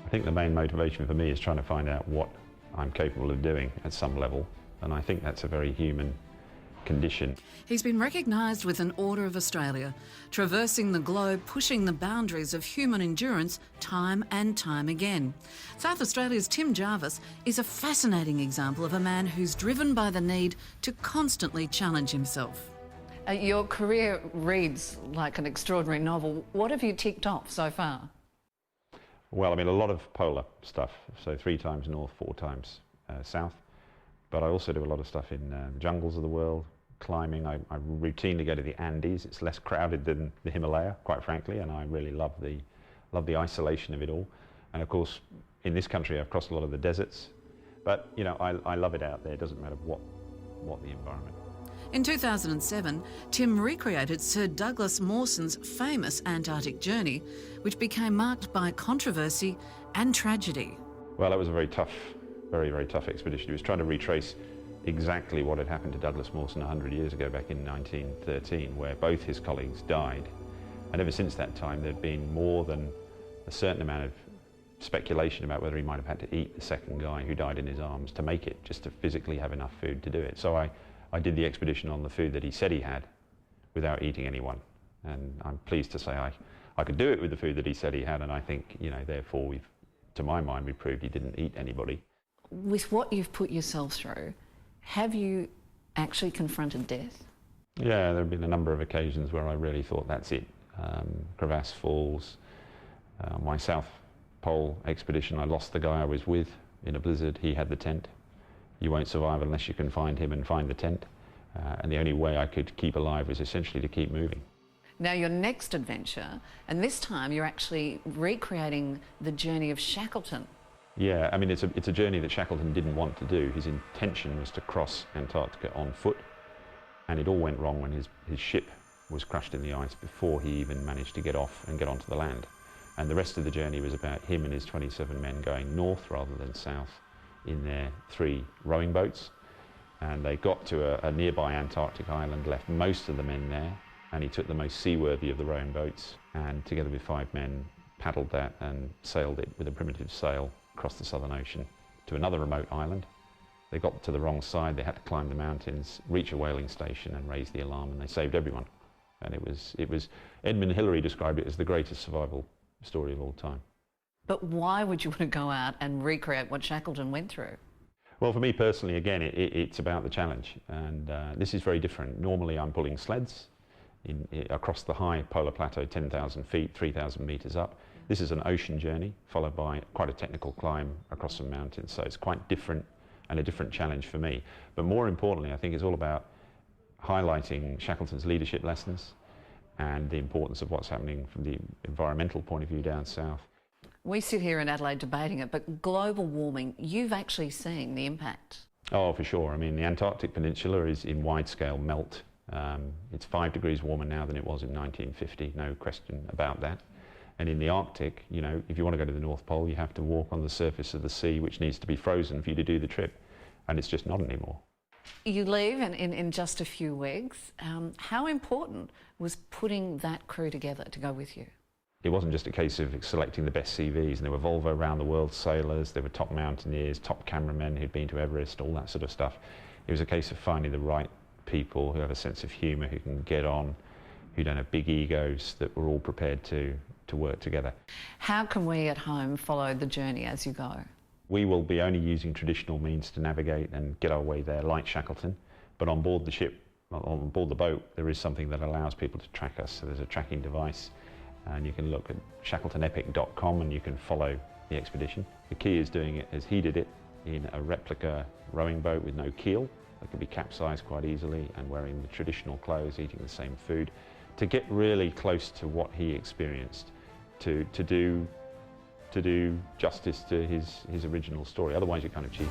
I think the main motivation for me is trying to find out what I'm capable of doing at some level, and I think that's a very human condition. He's been recognised with an Order of Australia, traversing the globe, pushing the boundaries of human endurance time and time again. South Australia's Tim Jarvis is a fascinating example of a man who's driven by the need to constantly challenge himself. Your career reads like an extraordinary novel. What have you ticked off so far? Well, I mean, a lot of polar stuff, so 3 times north, 4 times south. But I also do a lot of stuff in the jungles of the world, climbing. I routinely go to the Andes. It's less crowded than the Himalaya, quite frankly, and I really love the isolation of it all. And of course, in this country, I've crossed a lot of the deserts. But, you know, I love it out there. It doesn't matter what the environment. In 2007, Tim recreated Sir Douglas Mawson's famous Antarctic journey, which became marked by controversy and tragedy. Well, that was a very tough, very, very tough expedition. He was trying to retrace exactly what had happened to Douglas Mawson 100 years ago, back in 1913, where both his colleagues died. And ever since that time, there'd been more than a certain amount of speculation about whether he might have had to eat the second guy who died in his arms to make it, just to physically have enough food to do it. So I did the expedition on the food that he said he had without eating anyone. And I'm pleased to say I could do it with the food that he said he had, and I think, you know, therefore to my mind, we proved he didn't eat anybody. With what you've put yourself through, have you actually confronted death? Yeah, there have been a number of occasions where I really thought that's it. Crevasse Falls, my South Pole expedition, I lost the guy I was with in a blizzard. He had the tent. You won't survive unless you can find him and find the tent. And the only way I could keep alive was essentially to keep moving. Now your next adventure, and this time you're actually recreating the journey of Shackleton. Yeah, I mean, it's a journey that Shackleton didn't want to do. His intention was to cross Antarctica on foot, and it all went wrong when his ship was crushed in the ice before he even managed to get off and get onto the land. And the rest of the journey was about him and his 27 men going north rather than south in their 3 rowing boats. And they got to a nearby Antarctic island, left most of the men there, and he took the most seaworthy of the rowing boats, and together with 5 men paddled that and sailed it with a primitive sail across the Southern Ocean to another remote island. They got to the wrong side, they had to climb the mountains, reach a whaling station and raise the alarm, and they saved everyone. And it was Edmund Hillary described it as the greatest survival story of all time. But why would you want to go out and recreate what Shackleton went through? Well, for me personally, again, it's about the challenge, and this is very different. Normally I'm pulling sleds across the high polar plateau, 10,000 feet, 3,000 meters up. This is an ocean journey followed by quite a technical climb across some mountains, so it's quite different and a different challenge for me. But more importantly, I think it's all about highlighting Shackleton's leadership lessons and the importance of what's happening from the environmental point of view down south. We sit here in Adelaide debating it, but global warming, you've actually seen the impact. Oh, for sure. I mean, the Antarctic Peninsula is in wide-scale melt. It's 5 degrees warmer now than it was in 1950, no question about that. And in the Arctic, you know, if you want to go to the North Pole, you have to walk on the surface of the sea, which needs to be frozen for you to do the trip. And it's just not anymore. You leave in just a few weeks. How important was putting that crew together to go with you? It wasn't just a case of selecting the best CVs. And there were Volvo around the world sailors, there were top mountaineers, top cameramen who'd been to Everest, all that sort of stuff. It was a case of finding the right people who have a sense of humour, who can get on, who don't have big egos, that were all prepared to work together. How can we at home follow the journey as you go? We will be only using traditional means to navigate and get our way there, like Shackleton, but on board the ship, on board the boat, there is something that allows people to track us. So there's a tracking device, and you can look at shackletonepic.com and you can follow the expedition. The key is doing it as he did it, in a replica rowing boat with no keel that could be capsized quite easily, and wearing the traditional clothes, eating the same food, to get really close to what he experienced, to do justice to his original story. Otherwise you're kind of cheating.